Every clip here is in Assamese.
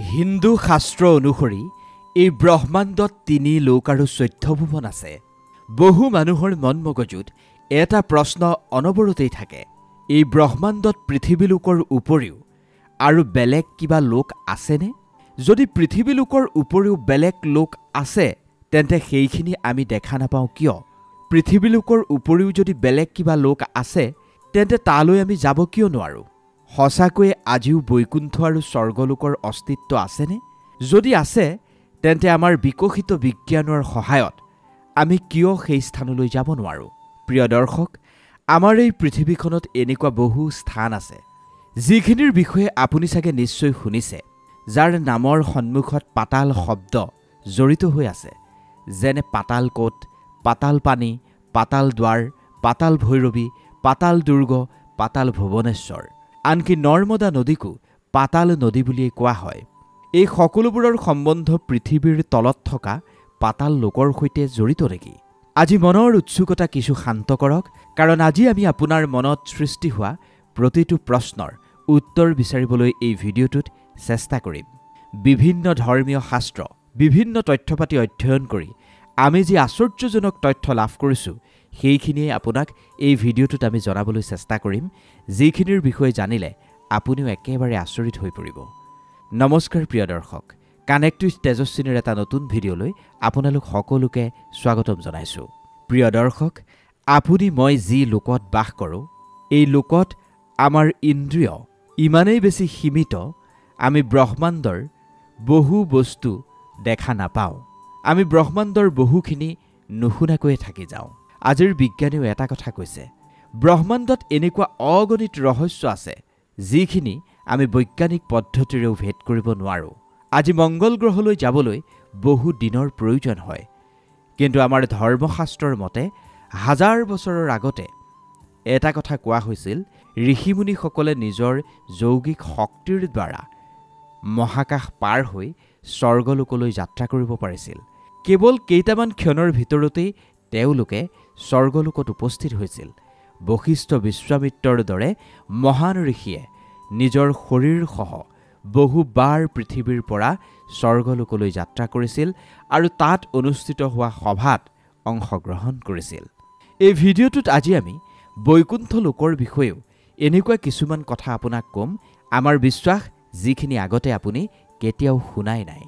হিন্দু শাস্ত্ৰ অনুসৰি এই ব্ৰহ্মাণ্ডত ৩ লোক আৰু ১৪ ভুৱন আছে। বহু মানুহৰ মন মগজুত এটা প্ৰশ্ন অনবৰতেই থাকে, এই ব্ৰহ্মাণ্ডত পৃথিৱী লোকৰ উপৰিও আৰু বেলেগ কিবা লোক আছেনে? যদি পৃথিৱী লোকৰ উপৰিও বেলেগ লোক আছে তেন্তে সেইখিনি আমি দেখা নাপাওঁ কিয়? পৃথিৱী লোকৰ উপৰিও যদি বেলেগ কিবা লোক আছে তেন্তে তালৈ আমি যাব কিয় নোৱাৰোঁ? সঁচাকৈয়ে আজিও বৈকুণ্ঠ আৰু স্বৰ্গলোকৰ অস্তিত্ব আছেনে? যদি আছে তেন্তে আমাৰ বিকশিত বিজ্ঞানৰ সহায়ত আমি কিয় সেই স্থানলৈ যাব নোৱাৰোঁ? প্ৰিয় দৰ্শক, আমাৰ এই পৃথিৱীখনত এনেকুৱা বহু স্থান আছে যিখিনিৰ বিষয়ে আপুনি চাগে নিশ্চয় শুনিছে, যাৰ নামৰ সন্মুখত পাতাল শব্দ জড়িত হৈ আছে, যেনে পাতাল কোট, পাতাল পানী, পাতাল দ্বাৰ, পাতাল ভৈৰৱী, পাতাল দুৰ্গ, পাতাল ভুৱনেশ্বৰ। আনকি নৰ্মদা নদীকো পাতাল নদী বুলিয়েই কোৱা হয়। এই সকলোবোৰৰ সম্বন্ধ পৃথিৱীৰ তলত থকা পাতাল লোকৰ সৈতে জড়িত নেকি? আজি মনৰ উৎসুকতা কিছু শান্ত কৰক, কাৰণ আজি আমি আপোনাৰ মনত সৃষ্টি হোৱা প্ৰতিটো প্ৰশ্নৰ উত্তৰ বিচাৰিবলৈ এই ভিডিঅ'টোত চেষ্টা কৰিম। বিভিন্ন ধৰ্মীয় শাস্ত্ৰ, বিভিন্ন তথ্যপাতি অধ্যয়ন কৰি আমি যি আশ্চৰ্যজনক তথ্য লাভ কৰিছোঁ সেইখিনিয়ে আপোনাক এই ভিডিঅ'টোত আমি জনাবলৈ চেষ্টা কৰিম, যিখিনিৰ বিষয়ে জানিলে আপুনিও একেবাৰে আচৰিত হৈ পৰিব। নমস্কাৰ প্ৰিয় দৰ্শক, কানেক্ট উইথ তেজস্বিনীৰ এটা নতুন ভিডিঅ'লৈ আপোনালোক সকলোকে স্বাগতম জনাইছোঁ। প্ৰিয় দৰ্শক, আপুনি মই যি লোকত বাস কৰোঁ, এই লোকত আমাৰ ইন্দ্ৰিয় ইমানেই বেছি সীমিত, আমি ব্ৰহ্মাণ্ডৰ বহু বস্তু দেখা নাপাওঁ। আমি ব্ৰহ্মাণ্ডৰ বহুখিনি নুশুনাকৈয়ে থাকি যাওঁ। আজিৰ বিজ্ঞানীও এটা কথা কৈছে, ব্ৰহ্মাণ্ডত এনেকুৱা অগণিত ৰহস্য আছে যিখিনি আমি বৈজ্ঞানিক পদ্ধতিৰেও ভেদ কৰিব নোৱাৰোঁ। আজি মংগল গ্ৰহলৈ যাবলৈ বহু দিনৰ প্ৰয়োজন হয়, কিন্তু আমাৰ ধৰ্মশাস্ত্ৰৰ মতে হাজাৰ বছৰৰ আগতে এটা কথা কোৱা হৈছিল, ঋষিমুনিসকলে নিজৰ যৌগিক শক্তিৰ দ্বাৰা মহাকাশ পাৰ হৈ স্বৰ্গলোকলৈ যাত্ৰা কৰিব পাৰিছিল। কেৱল কেইটামান ক্ষণৰ ভিতৰতেই তেওঁলোকে স্বৰ্গলোকত উপস্থিত হৈছিল। বশিষ্ঠ বিশ্বামিত্ৰৰ দৰে মহান ঋষিয়ে নিজৰ শৰীৰসহ বহুবাৰ পৃথিৱীৰ পৰা স্বৰ্গলোকলৈ যাত্ৰা কৰিছিল আৰু তাত অনুষ্ঠিত হোৱা সভাত অংশগ্ৰহণ কৰিছিল। এই ভিডিঅ'টোত আজি আমি বৈকুণ্ঠ লোকৰ বিষয়েও এনেকুৱা কিছুমান কথা আপোনাক ক'ম, আমাৰ বিশ্বাস যিখিনি আগতে আপুনি কেতিয়াও শুনাই নাই।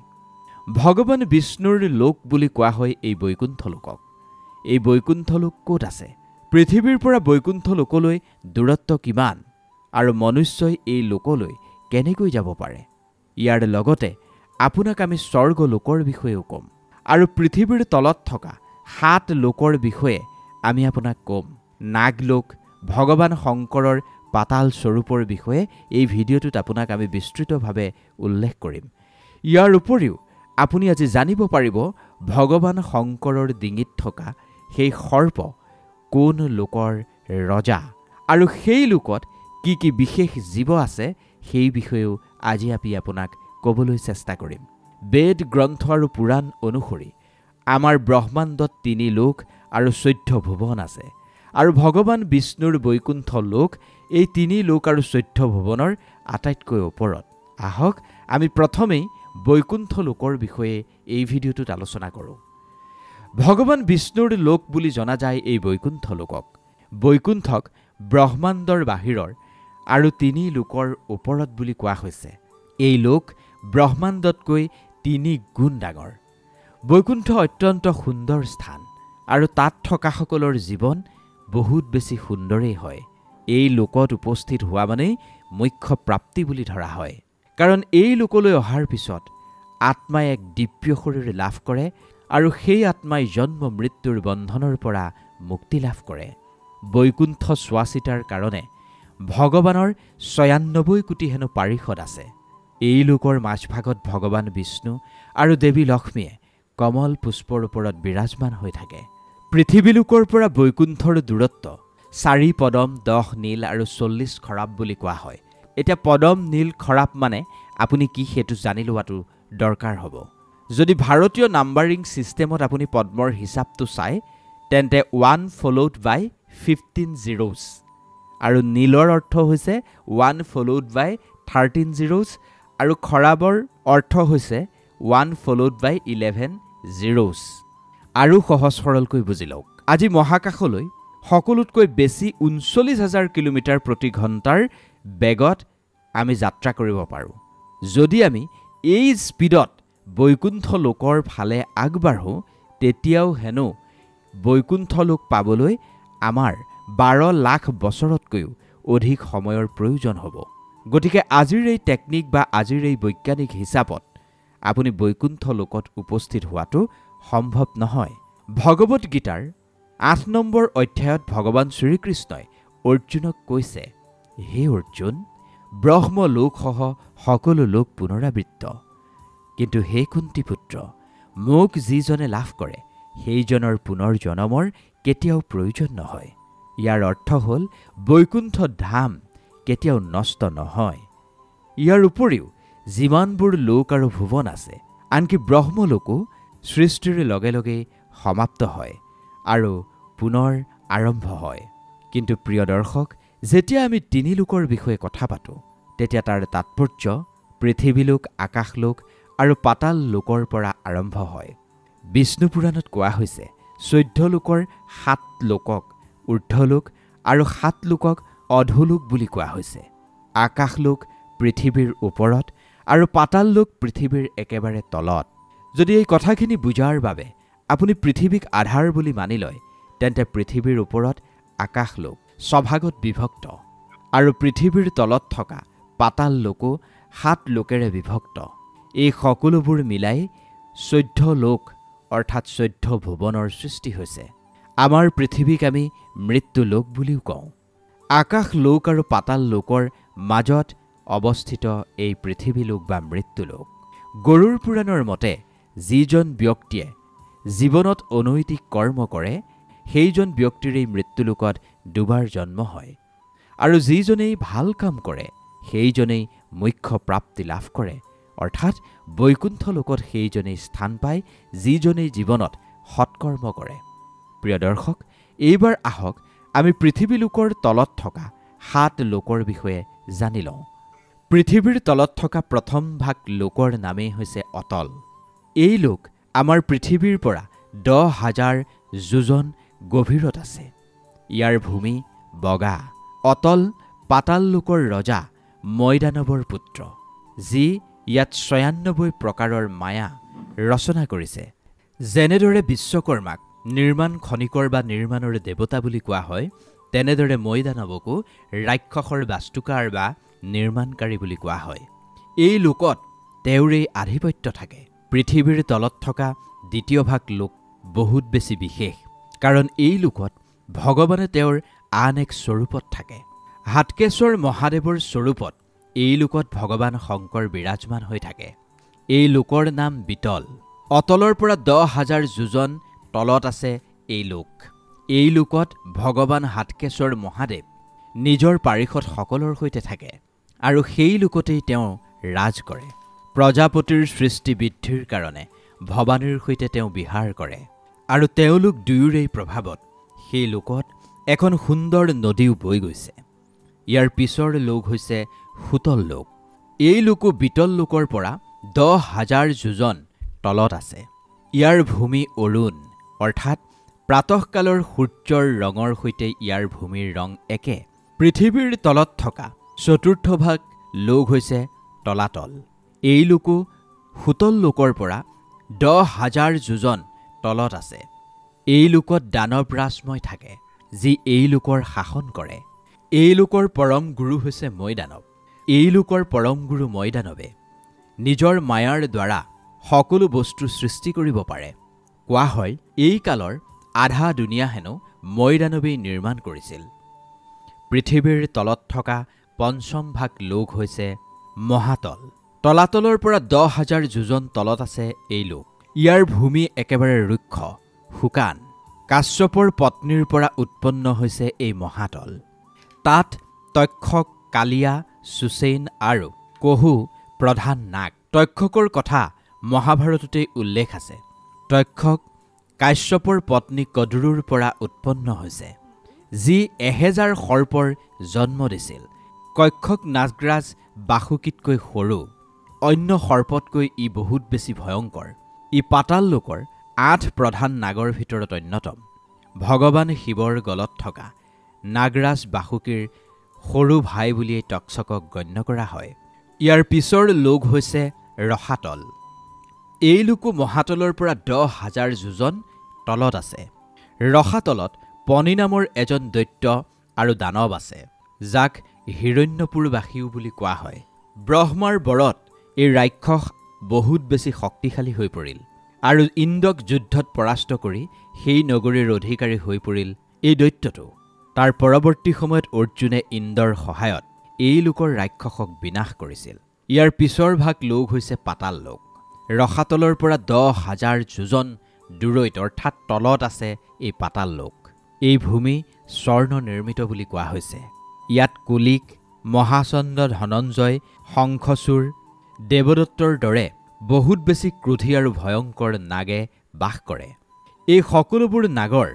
ভগৱান বিষ্ণুৰ লোক বুলি কোৱা হয় এই বৈকুণ্ঠ লোকক। এই বৈকুণ্ঠ লোক ক'ত আছে? পৃথিৱীৰ পৰা বৈকুণ্ঠ লোকলৈ দূৰত্ব কিমান আৰু মনুষ্যই এই লোকলৈ কেনেকৈ যাব পাৰে? ইয়াৰ লগতে আপোনাক আমি স্বৰ্গ লোকৰ বিষয়েও ক'ম আৰু পৃথিৱীৰ তলত থকা 7 লোকৰ বিষয়ে আমি আপোনাক ক'ম। নাগলোক, ভগৱান শংকৰৰ পাতাল স্বৰূপৰ বিষয়ে এই ভিডিঅ'টোত আপোনাক আমি বিস্তৃতভাৱে উল্লেখ কৰিম। ইয়াৰ উপৰিও আপুনি আজি জানিব পাৰিব ভগৱান শংকৰৰ ডিঙিত থকা সেই সৰ্প কোন লোকৰ ৰজা, আৰু সেই লোকত কি কি বিশেষ জীৱ আছে সেই বিষয়েও আজি আমি আপোনাক ক'বলৈ চেষ্টা কৰিম। বেদ গ্ৰন্থ আৰু পুৰাণ অনুসৰি আমাৰ ব্ৰহ্মাণ্ডত 3 লোক আৰু 14 ভুৱন আছে, আৰু ভগৱান বিষ্ণুৰ বৈকুণ্ঠ লোক এই 3 লোক আৰু 14 ভুৱনৰ আটাইতকৈ ওপৰত। আহক আমি প্ৰথমেই বৈকুণ্ঠ লোকৰ বিষয়ে এই ভিডিঅ'টোত আলোচনা কৰোঁ। ভগৱান বিষ্ণুৰ লোক বুলি জনা যায় এই বৈকুণ্ঠ লোকক। বৈকুণ্ঠক ব্ৰহ্মাণ্ডৰ বাহিৰৰ আৰু 3 লোকৰ ওপৰত বুলি কোৱা হৈছে। এই লোক ব্ৰহ্মাণ্ডতকৈ 3 গুণ ডাঙৰ। বৈকুণ্ঠ অত্যন্ত সুন্দৰ স্থান আৰু তাত থকাসকলৰ জীৱন বহুত বেছি সুন্দৰেই হয়। এই লোকত উপস্থিত হোৱা মানেই মোক্ষ প্ৰাপ্তি বুলি ধৰা হয়, কাৰণ এই লোকলৈ অহাৰ পিছত আত্মাই এক দিব্য শৰীৰ লাভ কৰে আৰু সেই আত্মাই জন্ম মৃত্যুৰ বন্ধনৰ পৰা মুক্তি লাভ কৰে। বৈকুণ্ঠ চোৱা চিতাৰ কাৰণে ভগৱানৰ ৯৬ কোটি হেনো পাৰিষদ আছে। এই লোকৰ মাজভাগত ভগৱান বিষ্ণু আৰু দেৱী লক্ষ্মীয়ে কমল পুষ্পৰ ওপৰত বিৰাজমান হৈ থাকে। পৃথিৱী লোকৰ পৰা বৈকুণ্ঠৰ দূৰত্ব 4 পদম, 10 নীল আৰু 40 খৰাব বুলি কোৱা হয়। এতিয়া পদম, নীল, খৰাব মানে আপুনি কি সেইটো জানি লোৱাটো দৰকাৰ হ'ব। যদি ভাৰতীয় নাম্বাৰিং ছিষ্টেমত আপুনি পদ্মৰ হিচাপটো চায় তেন্তে 1 ফ'ল'ড বাই 15 জিৰ'জ, আৰু নীলৰ অৰ্থ হৈছে 1 ফ'ল'ড বাই 13 জিৰ'জ, আৰু খৰাবৰ অৰ্থ হৈছে 1 * 11 আৰু সহজ সৰলকৈ বুজি লওক। আজি মহাকাশলৈ সকলোতকৈ বেছি ৩৯,০০০ কিলোমিটাৰ প্ৰতি ঘণ্টাৰ বেগত আমি যাত্ৰা কৰিব পাৰোঁ। যদি আমি এই স্পীডত বৈকুণ্ঠ লোকৰ ফালে আগবাঢ়োঁ, তেতিয়াও হেনো বৈকুণ্ঠ লোক পাবলৈ আমাৰ ১২ লাখ বছৰতকৈও অধিক সময়ৰ প্ৰয়োজন হ'ব। গতিকে আজিৰ এই টেকনিক বা আজিৰ এই বৈজ্ঞানিক হিচাপত আপুনি বৈকুণ্ঠ লোকত উপস্থিত হোৱাটো সম্ভৱ নহয়। ভগৱত গীতাৰ ৮ নম্বৰ অধ্যায়ত ভগৱান শ্ৰীকৃষ্ণই অৰ্জুনক কৈছে, হে অৰ্জুন, ব্ৰহ্মলোকসহ সকলো লোক পুনৰাবৃত্ত, কিন্তু হে কুন্তীপুত্ৰ, মোক যিজনে লাভ কৰে সেইজনৰ পুনৰ জনমৰ কেতিয়াও প্ৰয়োজন নহয়। ইয়াৰ অৰ্থ হ'ল বৈকুণ্ঠ ধাম কেতিয়াও নষ্ট নহয়। ইয়াৰ উপৰিও যিমানবোৰ লোক আৰু ভুৱন আছে, আনকি ব্ৰহ্মলোকো সৃষ্টিৰ লগে লগে সমাপ্ত হয় আৰু পুনৰ আৰম্ভ হয়। কিন্তু প্ৰিয় দৰ্শক, যেতিয়া আমি ৩ লোকৰ বিষয়ে কথা পাতোঁ, তেতিয়া তাৰ তাৎপৰ্য পৃথিৱীলোক, আকাশলোক আৰু পাতাল লোকৰ পৰা আৰম্ভ হয়। বিষ্ণু পুৰাণত কোৱা হৈছে ১৪ লোকৰ ৭ লোকক ঊৰ্ধ্বলোক আৰু ৭ লোকক অধোলোক বুলি কোৱা হৈছে। আকাশলোক পৃথিৱীৰ ওপৰত আৰু পাতাল লোক পৃথিৱীৰ একেবাৰে তলত। যদি এই কথাখিনি বুজাৰ বাবে আপুনি পৃথিৱীক আধাৰ বুলি মানি লয়, তেন্তে পৃথিৱীৰ ওপৰত আকাশলোক ছভাগত বিভক্ত আৰু পৃথিৱীৰ তলত থকা পাতাল লোকো ৭ লোকেৰে বিভক্ত। এই সকলোবোৰ মিলাই ১৪ লোক অৰ্থাৎ ১৪ ভুৱনৰ সৃষ্টি হৈছে। আমাৰ পৃথিৱীক আমি মৃত্যু লোক বুলিও কওঁ। আকাশ লোক আৰু পাতাল লোকৰ মাজত অৱস্থিত এই পৃথিৱী লোক বা মৃত্যু লোক। গৰুড় পুৰাণৰ মতে যিজন ব্যক্তিয়ে জীৱনত অনৈতিক কৰ্ম কৰে, সেইজন ব্যক্তিৰ এই মৃত্যুলোকত দুবাৰ জন্ম হয়, আৰু যিজনেই ভাল কাম কৰে সেইজনেই মুখ্য প্ৰাপ্তি লাভ কৰে, অৰ্থাৎ বৈকুণ্ঠ লোকত সেইজনেই স্থান পায় যিজনেই জীৱনত সৎকৰ্ম কৰে। প্ৰিয় দৰ্শক, এইবাৰ আহক আমি পৃথিৱী লোকৰ তলত থকা ৭ লোকৰ বিষয়ে জানি লওঁ। পৃথিৱীৰ তলত থকা প্ৰথম ভাগ লোকৰ নামেই হৈছে অতল। এই লোক আমাৰ পৃথিৱীৰ পৰা ১০,০০০ যোজন গভীৰত আছে। ইয়াৰ ভূমি বগা। অতল পাতাল লোকৰ ৰজা মৈদানৱৰ পুত্ৰ, যি ইয়াত ৯৬ প্ৰকাৰৰ মায়া ৰচনা কৰিছে। যেনেদৰে বিশ্বকৰ্মাক নিৰ্মাণ খনিকৰ বা নিৰ্মাণৰ দেৱতা বুলি কোৱা হয়, তেনেদৰে মৈদানৱকো ৰাক্ষসৰ বাস্তুকাৰ বা নিৰ্মাণকাৰী বুলি কোৱা হয়। এই লোকত তেওঁৰেই আধিপত্য থাকে। পৃথিৱীৰ তলত থকা দ্বিতীয় ভাগ লোক বহুত বেছি বিশেষ, কাৰণ এই লোকত ভগৱানে তেওঁৰ আন এক স্বৰূপত থাকে। হাটকেশ্বৰ মহাদেৱৰ স্বৰূপত এই লোকত ভগৱান শংকৰ বিৰাজমান হৈ থাকে। এই লোকৰ নাম বিতল। অতলৰ পৰা ১০,০০০ যোজন তলত আছে এই লোক। এই লোকত ভগৱান হাটকেশ্বৰ মহাদেৱ নিজৰ পাৰিষদ সকলৰ সৈতে থাকে, আৰু সেই লোকতেই তেওঁ ৰাজ কৰে। প্ৰজাপতিৰ সৃষ্টি বৃদ্ধিৰ কাৰণে ভৱানীৰ সৈতে তেওঁ বিহাৰ কৰে, আৰু তেওঁলোক দুয়োৰেই প্ৰভাৱত সেই লোকত এখন সুন্দৰ নদীও বৈ গৈছে। ইয়াৰ পিছৰ লোক হৈছে সুতল লোক। এই লোকো বিতল লোকৰ পৰা ১০,০০০ যোজন তলত আছে। ইয়াৰ ভূমি অৰুণ, অৰ্থাৎ প্ৰাতঃকালৰ সূৰ্যৰ ৰঙৰ সৈতে ইয়াৰ ভূমিৰ ৰং একে। পৃথিৱীৰ তলত থকা চতুৰ্থ ভাগ লোক হৈছে তলাতল। এই লোকো সুতল লোকৰ পৰা ১০,০০০ যোজন তলত আছে। এই লোকত দানৱ ৰাজময় থাকে, যি এই লোকৰ শাসন কৰে। এই লোকৰ পৰম গুৰু হৈছে মৈদানৱ। এই লোকৰ পৰম গুৰু মৈদানৱে নিজৰ মায়াৰ দ্বাৰা সকলো বস্তু সৃষ্টি কৰিব পাৰে। কোৱা হয় এই কালৰ আধা দুনিয়া হেনো মৈদানৱেই নিৰ্মাণ কৰিছিল। পৃথিৱীৰ তলত থকা পঞ্চম ভাগ লোক হৈছে মহাতল। তলাতলৰ পৰা ১০,০০০ যোজন তলত আছে এই লোক। ইয়াৰ ভূমি একেবাৰে ৰুক্ষ, শুকান। কাশ্যপৰ পত্নীৰ পৰা উৎপন্ন হৈছে এই মহাতল। তাত তক্ষক, কালিয়া, সুচেইন আৰু কহু প্ৰধান নাগ। তক্ষকৰ কথা মহাভাৰততেই উল্লেখ আছে। তক্ষক কাশ্যপৰ পত্নী কদৰুৰ পৰা উৎপন্ন হৈছে, যি ১০০০ সৰ্পৰ জন্ম দিছিল। কক্ষক নাগৰাজ বাসুকীতকৈ সৰু, অন্য সৰ্পতকৈ ই বহুত বেছি ভয়ংকৰ। ই পাতাল লোকৰ 8 প্ৰধান নাগৰ ভিতৰত অন্যতম। ভগৱান শিৱৰ গলত থকা নাগৰাজ বাসুকীৰ সৰু ভাই বুলিয়ে তক্ষকক গণ্য কৰা হয়। ইয়াৰ পিছৰ লোক হৈছে ৰসাতল। এই লোকো মহাতলৰ পৰা 10,000 যোজন তলত আছে। ৰসাতলত পনি নামৰ এজন দৈত্য আৰু দানৱ আছে, যাক হিৰণ্যপুৰবাসীও বুলি কোৱা হয়। ব্ৰহ্মাৰ বৰত এই ৰাক্ষস বহুত বেছি শক্তিশালী হৈ পৰিল আৰু ইন্দ্ৰক যুদ্ধত পৰাস্ত কৰি সেই নগৰীৰ অধিকাৰী হৈ পৰিল এই দৈত্যটো। তাৰ পৰৱৰ্তী সময়ত অৰ্জুনে ইন্দ্ৰৰ সহায়ত এই লোকৰ ৰাক্ষসক বিনাশ কৰিছিল। ইয়াৰ পিছৰ ভাগ লোক হৈছে পাতাল লোক। ৰসাতলৰ পৰা 10,000 যোজন দূৰৈত অৰ্থাৎ তলত আছে এই পাতাল লোক। এই ভূমি স্বৰ্ণ নিৰ্মিত বুলি কোৱা হৈছে। ইয়াত কুলিক, মহাচন্দ্ৰ, ধনঞ্জয়, শংখচূড়, দেৱদত্তৰ দৰে বহুত বেছি ক্ৰোধী আৰু ভয়ংকৰ নাগে বাস কৰে। এই সকলোবোৰ নাগৰ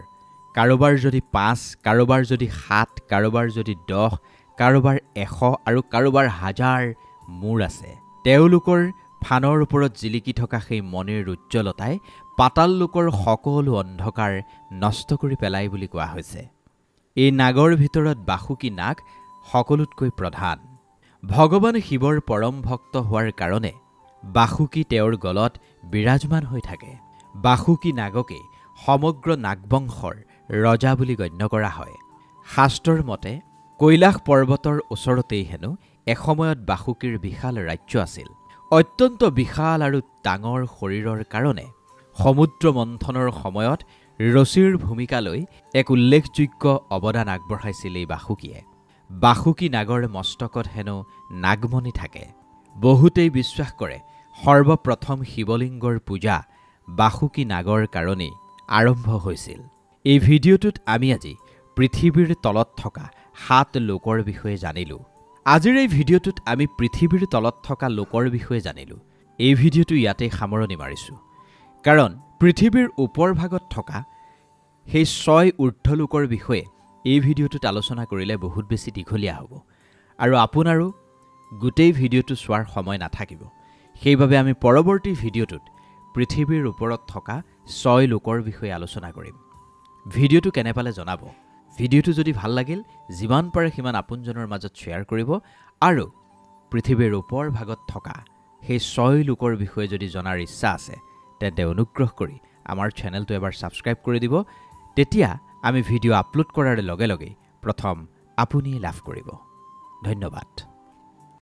কাৰোবাৰ যদি 5, কাৰোবাৰ যদি 7, কাৰোবাৰ যদি 10, কাৰোবাৰ 100 আৰু কাৰোবাৰ 1000 মূৰ আছে। তেওঁলোকৰ ফানৰ ওপৰত জিলিকি থকা সেই মণিৰ উজ্জ্বলতাই পাতাল লোকৰ সকলো অন্ধকাৰ নষ্ট কৰি পেলাই বুলি কোৱা হৈছে। এই নাগৰ ভিতৰত বাসুকী নাগ সকলোতকৈ প্ৰধান। ভগৱান শিৱৰ পৰম ভক্ত হোৱাৰ কাৰণে বাসুকী তেওঁৰ গলত বিৰাজমান হৈ থাকে। বাসুকী নাগকে সমগ্ৰ নাগবংশৰ ৰজা বুলি গণ্য কৰা হয়। শাস্ত্ৰৰ মতে কৈলাশ পৰ্বতৰ ওচৰতেই হেনো এসময়ত বাসুকীৰ বিশাল ৰাজ্য আছিল। অত্যন্ত বিশাল আৰু ডাঙৰ শৰীৰৰ কাৰণে সমুদ্ৰ মন্থনৰ সময়ত ৰচীৰ ভূমিকা লৈ এক উল্লেখযোগ্য অৱদান আগবঢ়াইছিল এই বাসুকীয়ে। বাসুকী নাগৰ মস্তকত হেনো নাগমণি থাকে। বহুতেই বিশ্বাস কৰে সৰ্বপ্ৰথম শিৱলিংগৰ পূজা বাসুকী নাগৰ কাৰণেই আৰম্ভ হৈছিল। এই ভিডিঅ'টোত আমি আজি পৃথিৱীৰ তলত থকা 7 লোকৰ বিষয়ে জানিলোঁ। আজিৰ এই ভিডিঅ'টোত আমি পৃথিৱীৰ তলত থকা লোকৰ বিষয়ে জানিলোঁ। এই ভিডিঅ'টো ইয়াতেই সামৰণি মাৰিছোঁ, কাৰণ পৃথিৱীৰ ওপৰ ভাগত থকা সেই 6 ঊৰ্ধ্ব লোকৰ বিষয়ে এই ভিডিঅ'টোত আলোচনা কৰিলে বহুত বেছি দীঘলীয়া হ'ব আৰু আপোনাৰো গোটেই ভিডিঅ'টো চোৱাৰ সময় নাথাকিব। সেইবাবে আমি পৰৱৰ্তী ভিডিঅ'টোত পৃথিৱীৰ ওপৰত থকা 6 লোকৰ বিষয়ে আলোচনা কৰিম। ভিডিঅ'টো কেনে পালে জনাব। ভিডিঅ'টো যদি ভাল লাগিল যিমান পাৰে সিমান আপোনজনৰ মাজত শ্বেয়াৰ কৰিব আৰু পৃথিৱীৰ ওপৰ ভাগত থকা সেই 6 লোকৰ বিষয়ে যদি জনাৰ ইচ্ছা আছে তেন্তে অনুগ্ৰহ কৰি আমাৰ চেনেলটো এবাৰ ছাবস্ক্ৰাইব কৰি দিব। তেতিয়া আমি ভিডিঅ' আপলোড কৰাৰ লগে লগে প্ৰথম আপুনিয়ে লাভ কৰিব। ধন্যবাদ।